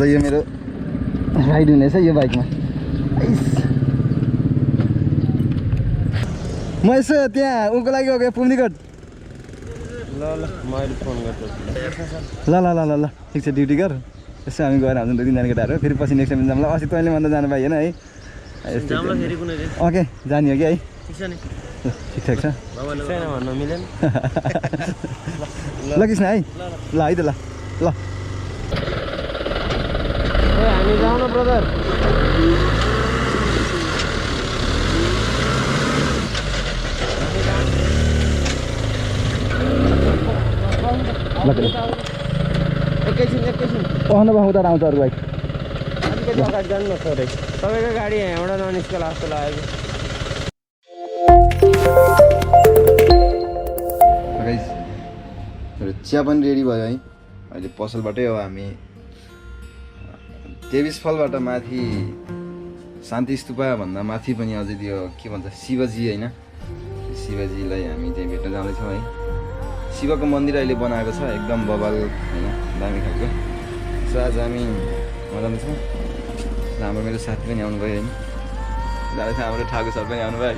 यो मेरो राइड हुनेछ यो बाइकमा। म यसो त्यहाँ उको लागि हो क्या पुम्दीकोट। ल म अहिले फोन गर्छु। ल ल ल ल ल ठिक छ ड्युटी गर। यसो हामी गएर आउँछौँ 2-3 जना केटाहरू फेरि पछि नेक्स्ट टाइम जाऊँ ल। अस्ति तैँले भन्दा जानु पाइएन है। ओके जाने हो कि है। ठिकठाक छ भन्न मिलेन। ल कृष्ण है ल है त ल ल हामी जाउँ न ब्रदर। एकैछिन पहन बा उता आउँछ अरू बाइक। अलिकति अगाडि जानु न थोरै। तपाईँको गाडी यहाँबाट ननिस्कला जस्तो लागेको। चिया पनि रेडी भयो है अहिले पसलबाटै। अब हामी देविसफलबाट माथि शान्ति स्तूपा भन्दा माथि पनि अझै त्यो के भन्छ शिवजी होइन, शिवजीलाई हामी त्यहाँ भेट्न जाँदैछौँ है। शिवको मन्दिर अहिले बनाएको छ एकदम बबाल होइन, दामी खालको। सो आज हामी जाँदैछौँ। हाम्रो मेरो साथी पनि आउनुभयो होइन, जाँदैछ हाम्रो ठाकुर सर पनि आउनुभयो है।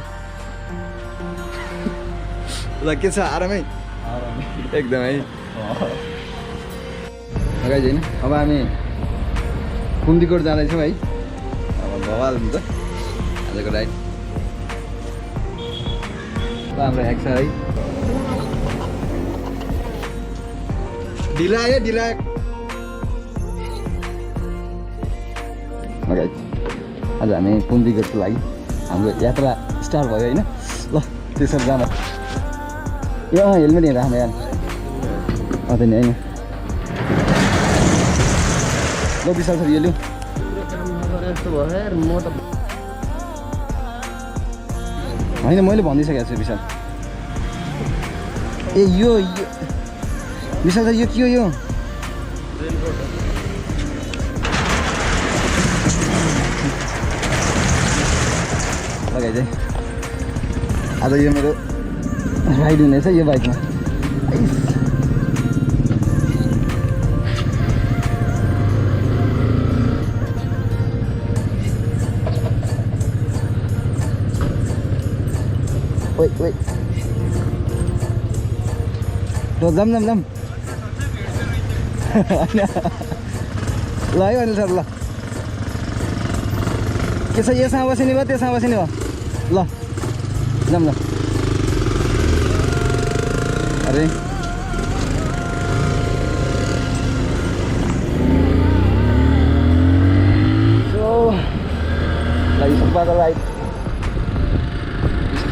ल के छ आरामै एकदम है गाइज होइन। अब हामी पुम्दीकोट जाँदैछौँ है। अब बवाल हुन्छ आजको राइड। हाम्रो ह्याक छ है। ढिला आयो ढिला। आज हामी पुम्दीकोटको लागि हाम्रो यात्रा स्टार्ट भयो होइन। ल त्यसरी जान यो हेलमेट हिँड्दा हाम्रो यार अझै नि होइन। ल विशाल सर यो लिउँ। होइन मैले भनिसकेको छु विशाल। ए यो विशाल सर यो के हो यो? लगाइ चाहिँ आज यो मेरो राइड हुनेछ यो बाइकमा। Wait. Rồi dâm. Lấy anh thật là. Cái sao vậy sao bác xin đi bác sao bác xin đi vào. Lo. Dâm. Ở đây. So, lagi sempat ride.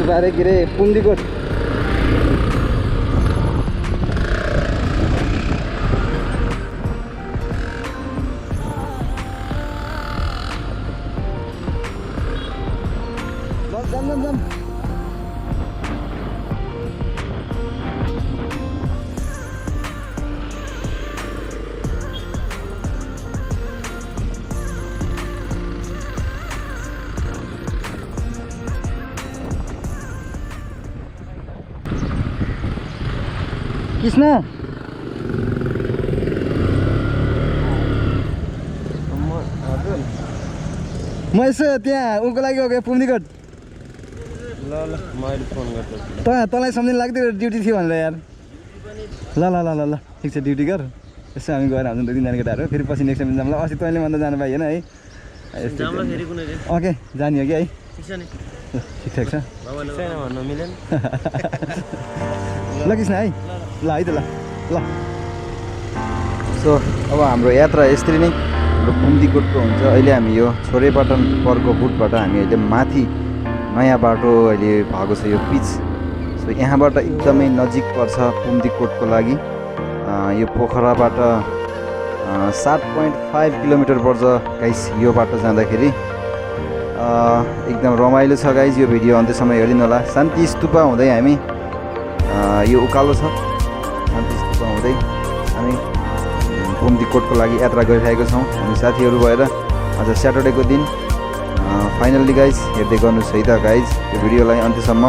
बारे के अरे पुम्दीकोट। जम कृष्ण म यसो त्यहाँ उको लागि हो क्या पुम्दीकोट। ल म अहिले फोन गर्छु। तँलाई सम्झिनु लाग्थ्यो ड्युटी थियो भनेर यार। ल ठिक छ ड्युटी गर। यसो हामी गएर आउँछौँ 2-3 जना केटाहरू फेरि पछि नेक्स्ट टाइम जाऊँ ल। अस्ति तैँले भन्दा जानु पाइएन है। ओके जाने हो कि है। ठिकठाक छ भन्न मिलेन। ल कृष्ण है ल है त ल ल। सो अब हाम्रो यात्रा यसरी नै हाम्रो पुम्दीकोटको हुन्छ। अहिले हामी यो छोरेपाटन पर्को बुटबाट हामी अहिले माथि नयाँ बाटो अहिले भएको छ यो पिच। सो यहाँबाट एकदमै नजिक पर्छ पुम्दीकोटको लागि। यो पोखराबाट 7.5 किलोमिटर पर्छ गाइस यो बाटो जाँदाखेरि। एकदम रमाइलो छ गाइस। यो भिडियो अन्त्यसम्म हेरिदिनु होला। शान्ति स्तूपा हुँदै हामी यो उकालो छ। शान्ति स्तूपा हुँदै हामी पुम्दीकोटको लागि यात्रा गरिरहेको छौँ हामी साथीहरू भएर। आज स्याटरडेको दिन फाइनल्ली गाइज हेर्दै गर्नुहोस् है त गाइज यो भिडियोलाई अन्त्यसम्म।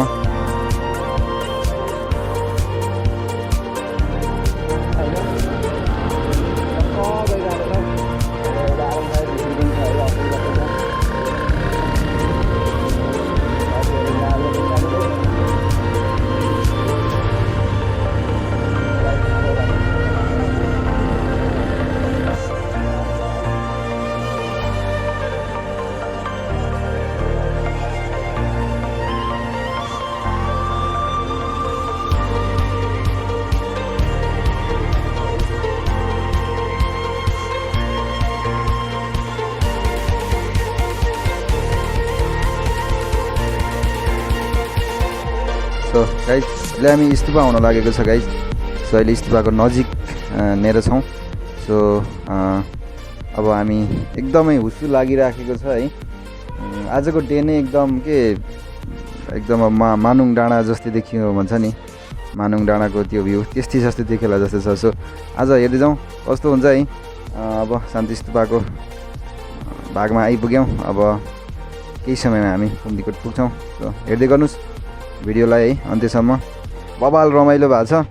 सो गाइज अहिले हामी स्तुपा आउन लागेको छ गाइज। सो अहिले स्तुपाको नजिक नेर छौँ। सो अब हामी एकदमै हुस्सु लागिराखेको छ है। आजको डे नै एकदम एकदम मानुङ डाँडा जस्तै देखियो भन्छ नि, मानुङ डाँडाको त्यो भ्यू त्यस्तै जस्तै देखेला जस्तो छ। सो आज हेर्दै जाउँ कस्तो हुन्छ है। अब शान्ति स्तुपाको भागमा आइपुग्यौँ। अब केही समयमा हामी पम्दीकोट पुग्छौँ। सो हेर्दै गर्नुहोस् भिडियोलाई है अन्त्यसम्म। बबाल रमाइलो भएको छ।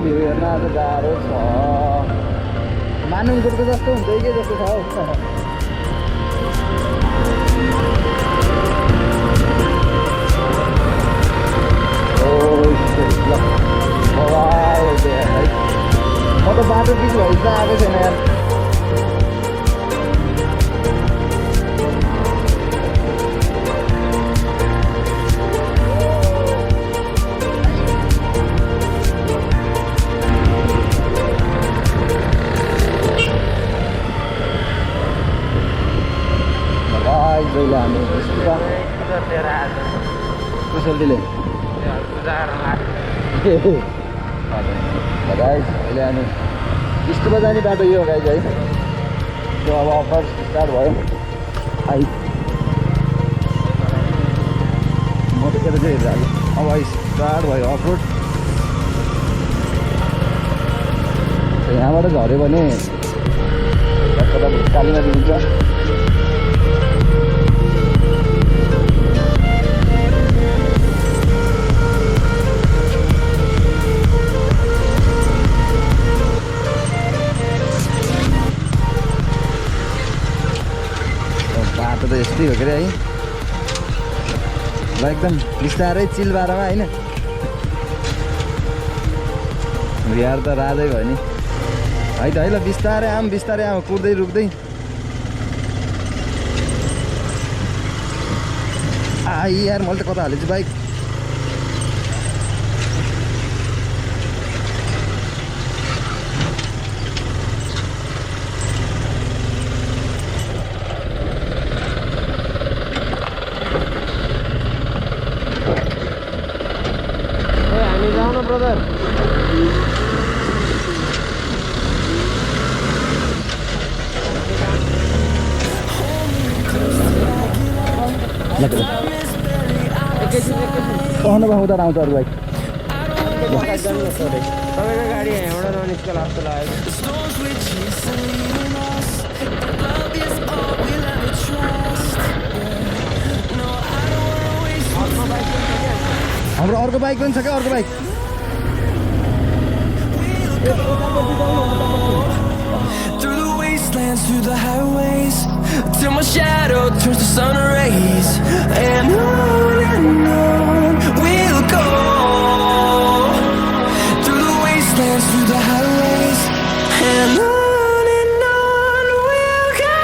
भ्यू हेर्न आज गाह्रो छ। मानुङकोटको जस्तो हुन्छ कि जस्तो छ हौ। म त बाटो बिच भइसक्यो आएको छैन यार। जहिले हामी कसैले अहिले हामी स्तुपा जाने बाटो यो गाइज है। त्यो अब अफर स्टार्ट भयो। म त केटा चाहिँ हेरेर अब स्टार्ट भयो अफरोड। यहाँबाट झऱ्यो भने कालीमा दिन्छ। बाटो त यस्तै हो के अरे है। ल एकदम बिस्तारै चिल बाह्रमा होइन। बिहार त राजै भयो नि है त है। ल बिस्तारै आम कुर्दै रुक्दै। यार मैले त कता हालेछु बाइक। ब्रदर उता आउँछ अरू बाइक। तपाईँको गाडी यहाँबाट ननिस्कला जस्तो लाग्यो। हाम्रो अर्को बाइक पनि छ क्या, अर्को bike. Through the wastelands, through the highways, till my shadow turns to sun rays, and on we'll go. Through the wastelands, through the highways, and on we'll go.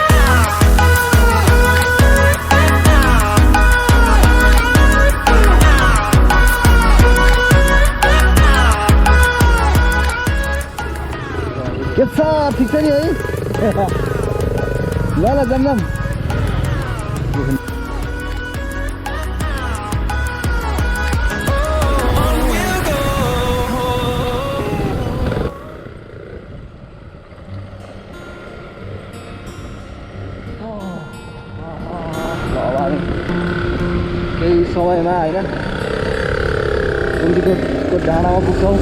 के छ ठिक छ नि है। ल ल जमजम। केही समयमा होइन पम्दीकोटको डाँडामा पुग्छौँ।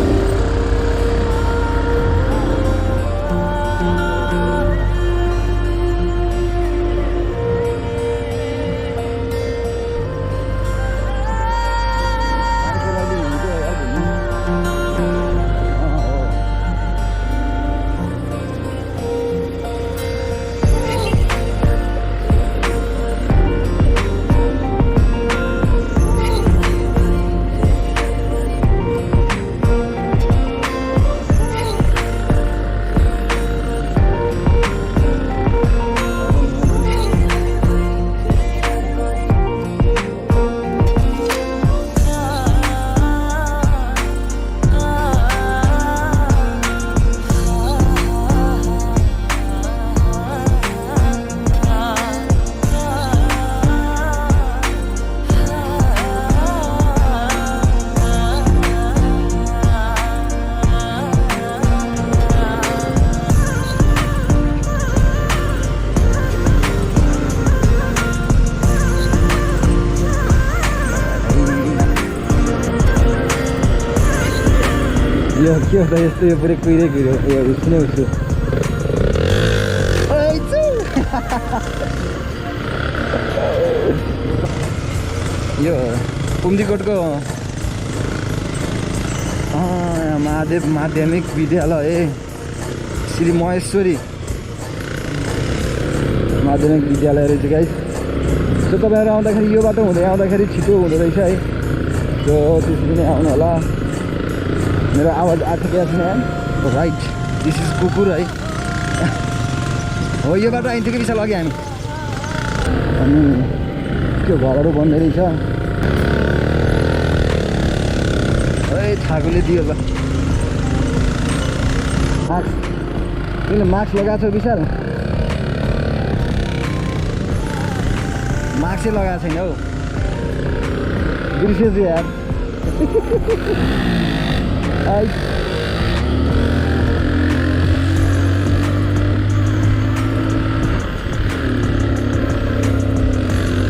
यो के हो त यस्तो यो पुरै कुहिरै कुहिरो यो उसले उसो यो पुम्दीकोटको महादेव माध्यमिक विद्यालय श्री महेश्वरी माध्यमिक विद्यालय रहेछ गाइस। सो तपाईँहरू आउँदाखेरि यो बाटो हुँदै आउँदाखेरि छिटो हुँदो रहेछ है। सो त्यसरी नै आउनु होला। मेरो आवाज आएको क्या छैन राइट दिस इज कुकुर है। हो यो बाटो आइन्थ्यो कि विशाल अघि हामी अनि त्यो घरहरू बन्दै रहेछ। छागोले दियो ल मास्क तिमीले मास्क लगाएको छौ विशाल मास्कै लगाएको छैन हौ बिर्सेछु यार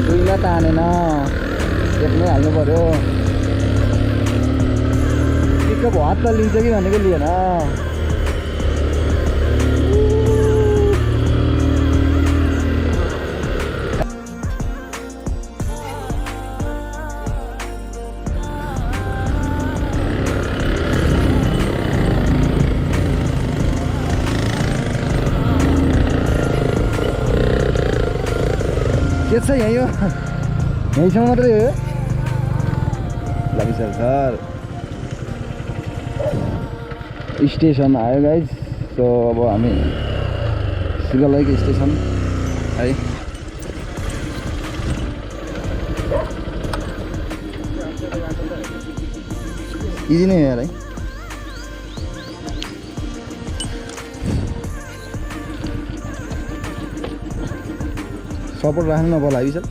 दुईमा तानेन एकमै हाल्नु पर्यो। पिकअप हात त लिन्छ कि भनेको लिएन। के छ यहीँ हो यहीँसम्म मात्रै हो ल विशाल सर स्टेसन आयो गाइज। सो अब हामी सिलगढीको स्टेसन है। इजी नै हो यार है। सपोर्ट राख्नु नपर्ला है विशाल।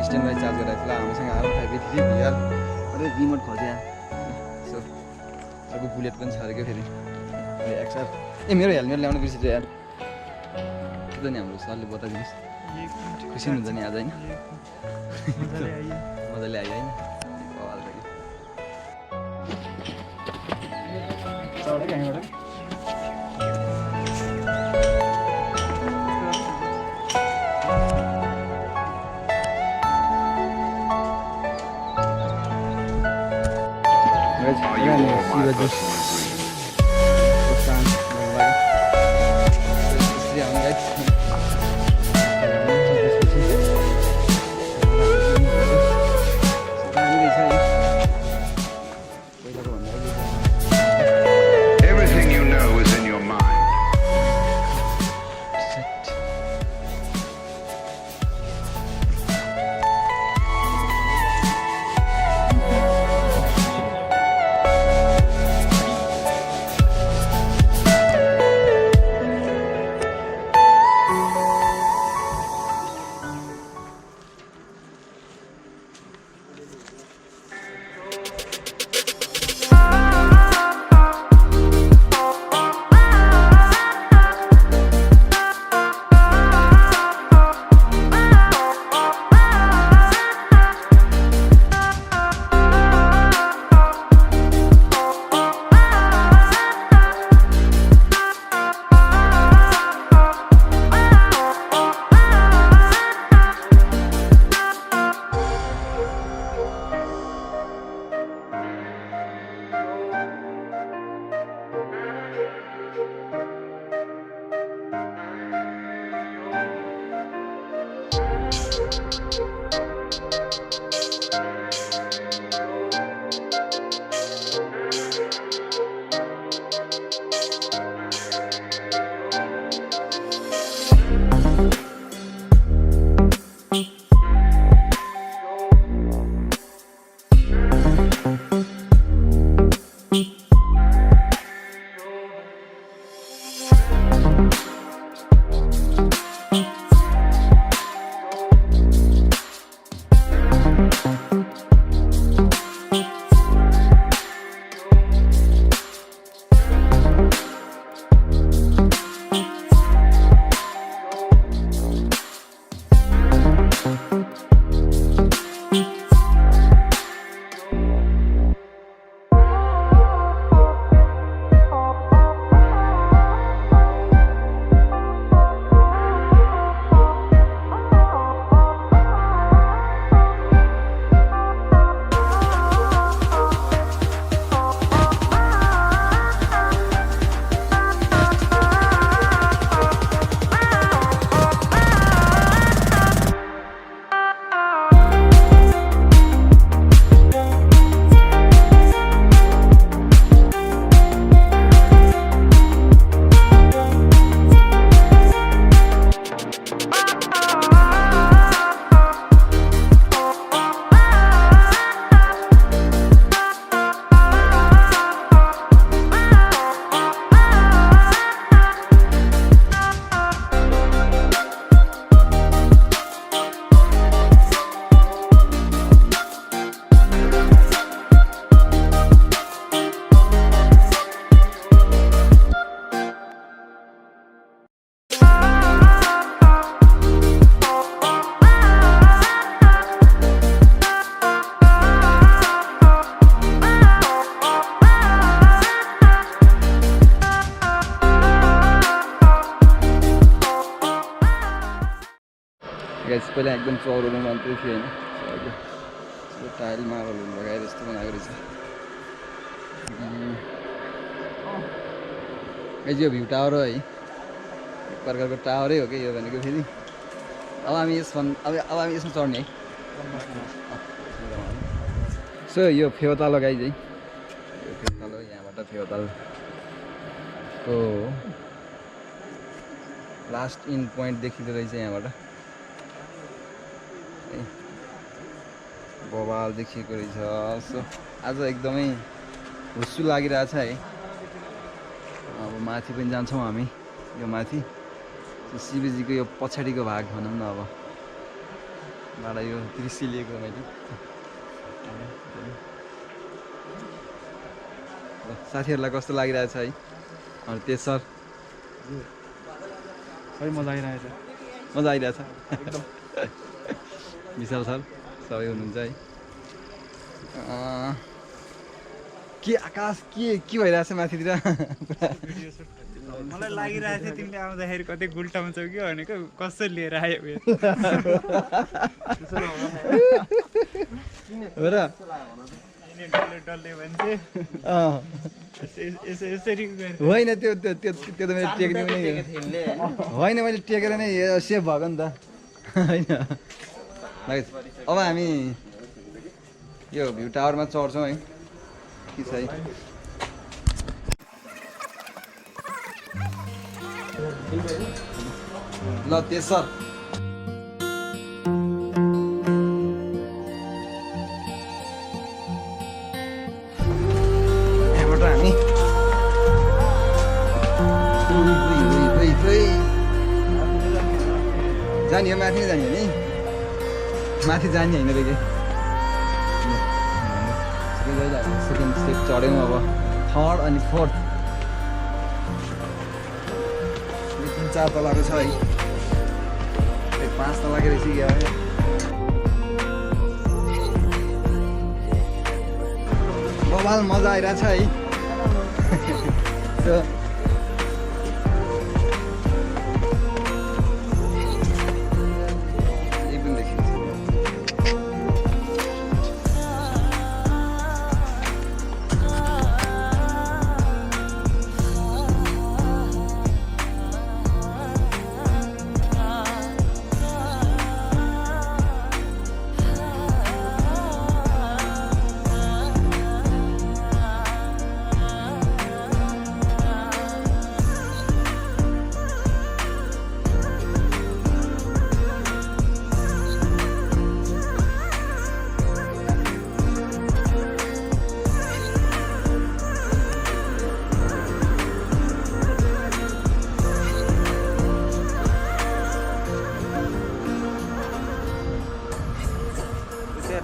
स्ट्यान्डबाई चार्ज गराएको ल हामीसँग आएर 583 भिआर अरे रिमोट खोज्या। सो अर्को बुलेट पनि छ अरे क्या फेरि एक्सआर। ए मेरो हेलमेट ल्याउनु बिर्सेछु यार। त नि हाम्रो सरले बताइदिनुहोस् खुसी हुन्छ नि आज होइन मजाले आयो होइन। Everything you know is in your mind. पहिला एकदम चौरोमा मात्रै थियो होइन अहिले टाइल मार्बलहरू लगाएर यस्तो बनाएको रहेछ यो भ्यू टावर हो है एक प्रकारको टावरै हो कि यो भनेको फेरि अब हामी यसमा चढ्ने है सो यो फेउताल गाइज है यो फेउताल हो यहाँबाट फेउताल को लास्ट इन पोइन्ट देखिँदो रहेछ यहाँबाट बवाल देखिएको रहेछ सो आज एकदमै हुस्सु लागिरहेछ है अब माथि पनि जान्छौँ हामी यो माथि शिवजीको यो पछाडिको भाग भनौँ न अब बाट यो दृश्य लिएको मैले साथीहरूलाई कस्तो लागिरहेछ है तेज सर सबै मजा आइरहेछ एकदम विशाल सर सबै हुनुहुन्छ है के आकाश के भइरहेछ माथितिर मलाई लागिरहेछ तिमीले आउँदाखेरि कतै गुल्टा हुन्छ कि भनेको कसरी लिएर आयो हो र डल्ले भन्छ यसरी होइन त्यो त मैले टेक्ने नै होइन मैले टेकेर नै सेभ भएको नि त होइन अब हामी यो भ्यू टावरमा चढ्छौँ है कि छ है ल त्यसर यहाँबाट हामी जाने हो माथि नै जाने हो नि माथि जाने होइन रे सेकेन्ड स्टेप चढ्यौँ अब थर्ड अनि फोर्थ 4 तलाको छ है 5 तलाको रहेछ क्या बवाल मजा आइरहेछ है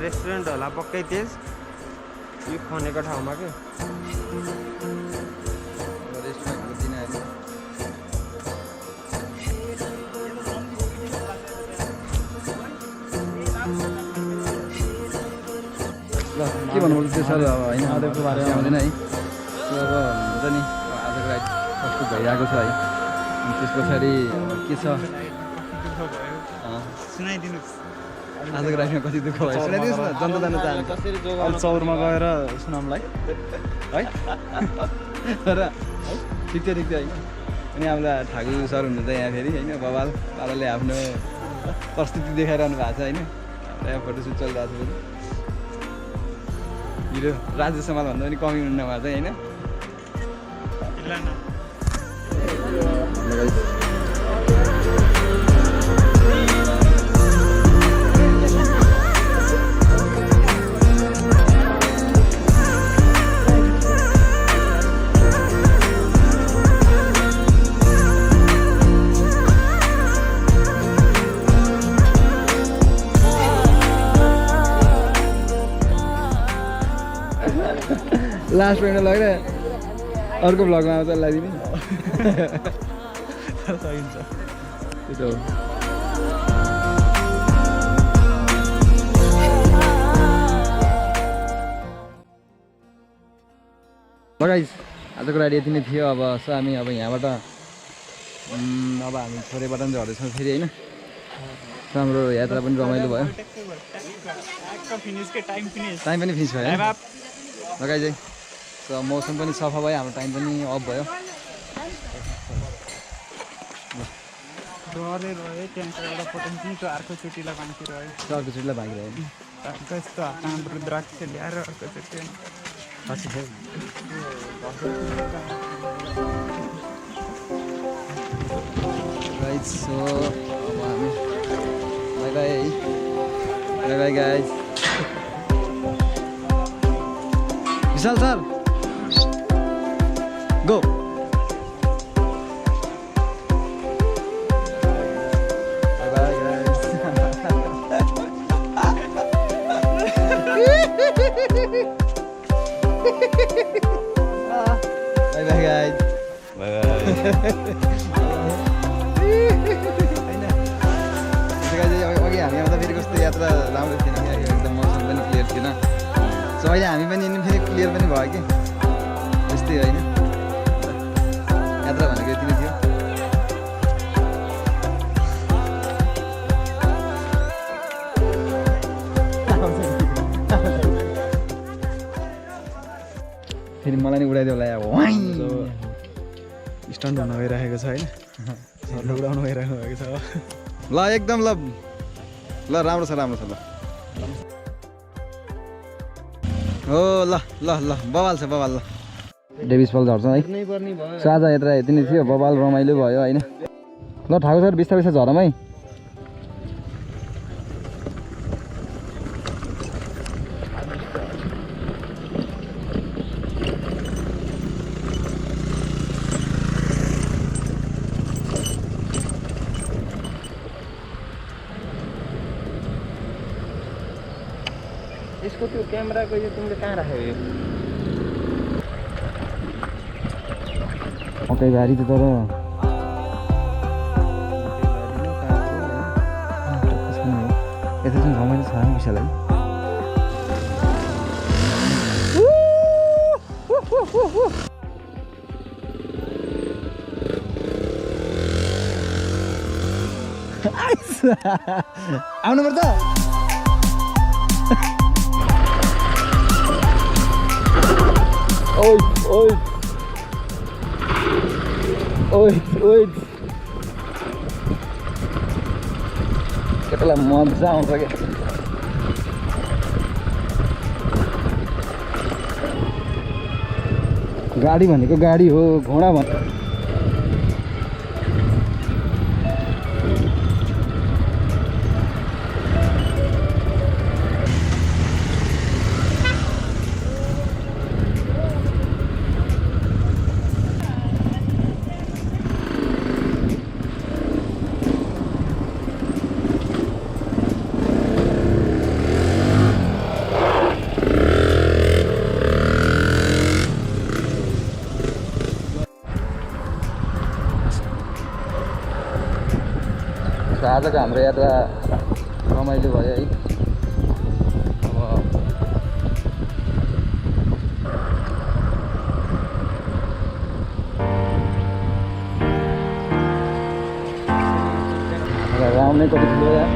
रेस्टुरेन्ट होला पक्कै तेज यो खनेको ठाउँमा के ल के भन्नु त्यसो अब होइन आउँदैन है अब हुन्छ नि आजको राइड कस्तो भइरहेको छ है अनि त्यस पछाडि के छ सुनाइदिनुहोस् आजको राइडमा कति दुःख भयो सुनाइदिनुहोस् न जनता जान चाहन्छ अहिले चौरमा गएर सुनामलाई है र ठिक छ है अनि हामीलाई ठाकुर सर हुनुहुन्छ यहाँ फेरि होइन बवाल पाराले आफ्नो प्रस्तुति देखाइरहनु भएको छ होइन यहाँ फोटोसुट चलिरहेको छ फेरि हिरो राजेश समाल भन्दा पनि कमी हुनु भएको छ होइन लास्ट पॉइंट लगेर अर्को भ्लगमा आउँछ लगाइदिने सकिन्छ त्यो गाइस आजको राइड यति नै थियो अब हामी यहाँबाट अब हामी छोरेबाट पनि झर्दैछौँ फेरि होइन हाम्रो यात्रा पनि रमाइलो भयो टाइम पनि फिनिस भयो लगाइ चाहिँ सो मौसम पनि सफा भयो हाम्रो टाइम पनि अफ भयो अर्को चोटीलाई बाँकी रह्यो यस्तो हातमा रुद्राक्ष ल्याएर अर्को चोटि गाइज सो अब हामी बाई बाई है by by guys Vishal sir go Bye bye guys. Bye bye. अघि हामी आउँदा फेरि कस्तो यात्रा राम्रो थिएन क्या एकदम मौसम पनि क्लियर थिएन सो अहिले हामी पनि फेरि क्लियर पनि भयो कि त्यस्तै होइन यात्रा भनेको यति नै थियो फेरि मलाई नि उडाइदियो होला अब स्टन्ट हुन गइरहेको छ होइन सरले उडाउनु गइरहेको भएको छ ल एकदम ल राम्रो छ ल हो ल ल ल बवाल छ बवाल ल डेभिसफल झर्छ है सो आज यात्रा यति नै थियो बवाल रमाइलो भयो होइन ल ठाकुर सर बिस्तारै बिस्तारै झरौँ है यसको त्यो क्यामेराको यो तिमीले कहाँ राख्यौ यो मकै बारी त तर यता चाहिँ रमाइलो छ विशाललाई आउनुपर्छ Oi, oi. Oi, oi. Ketelah manja आउँछ के गाडी भनेको गाडी हो घोडा भन्छ आजको हाम्रो यात्रा रमाइलो भयो है अब राम नै कति ठुलो यार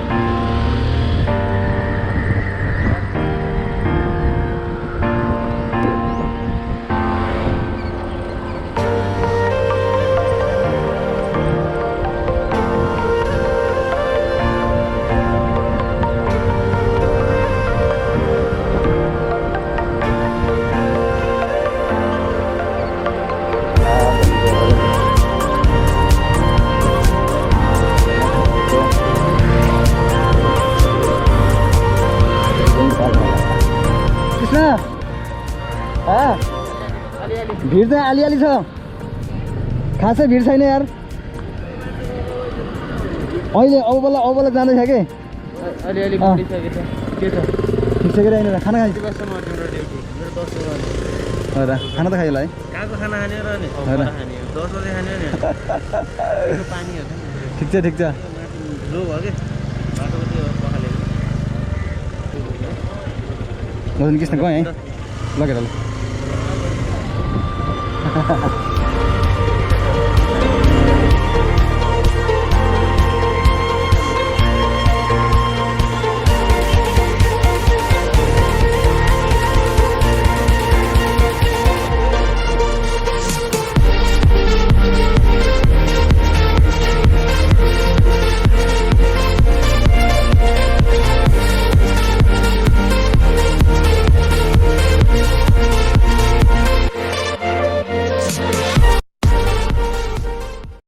भिड चाहिँ अलिअलि छ खासै भिड छैन यार अहिले अब बेला जाँदैछ के अलिअलि बढिसकेको छ के छ ठिक छ कि होइन खाना खाइ खाना त खायो होला है कहाँको खाना खाने र नि 10 बजे खाने नि पानी हो ठिक छ लो भयो के बाटोको त्यो पखालेको कृष्ण गएँ है लगेर ल